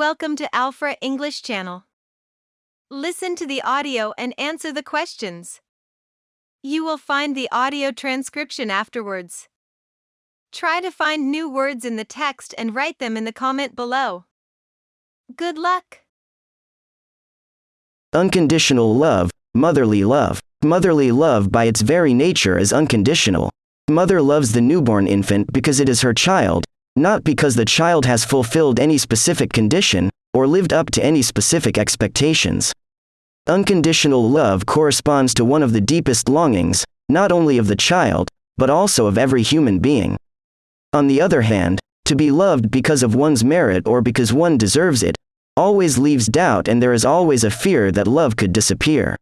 Welcome to Alfra English Channel. Listen to the audio and answer the questions. You will find the audio transcription afterwards. Try to find new words in the text and write them in the comment below. Good luck! Unconditional love, motherly love. Motherly love by its very nature is unconditional. Mother loves the newborn infant because it is her child, not because the child has fulfilled any specific condition, or lived up to any specific expectations. Unconditional love corresponds to one of the deepest longings, not only of the child, but also of every human being. On the other hand, to be loved because of one's merit or because one deserves it, always leaves doubt, and there is always a fear that love could disappear.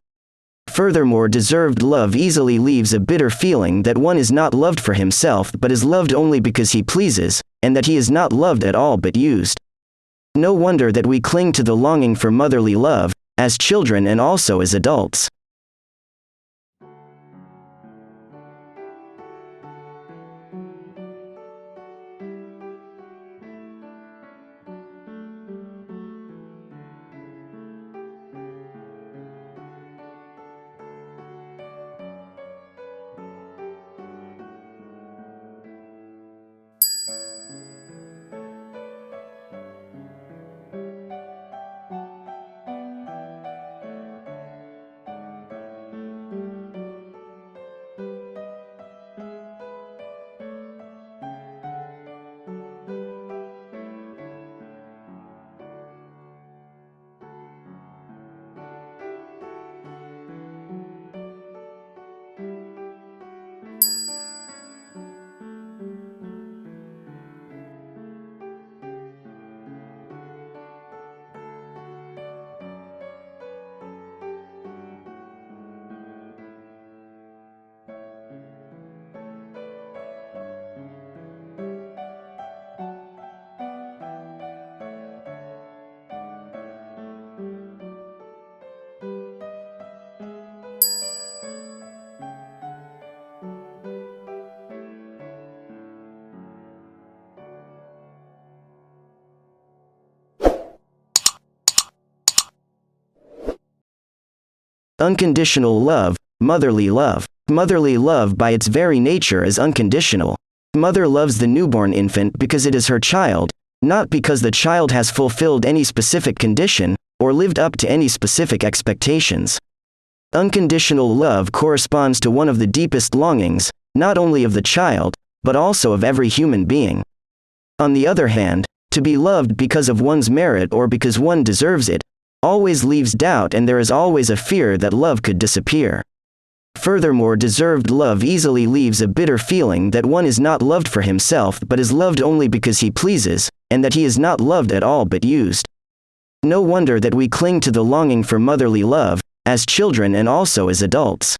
Furthermore, deserved love easily leaves a bitter feeling that one is not loved for himself but is loved only because he pleases, and that he is not loved at all but used. No wonder that we cling to the longing for motherly love, as children and also as adults. Unconditional love, motherly love. Motherly love by its very nature is unconditional. Mother loves the newborn infant because it is her child, not because the child has fulfilled any specific condition, or lived up to any specific expectations. Unconditional love corresponds to one of the deepest longings, not only of the child, but also of every human being. On the other hand, to be loved because of one's merit or because one deserves it, always leaves doubt, and there is always a fear that love could disappear. Furthermore, deserved love easily leaves a bitter feeling that one is not loved for himself but is loved only because he pleases, and that he is not loved at all but used. No wonder that we cling to the longing for motherly love, as children and also as adults.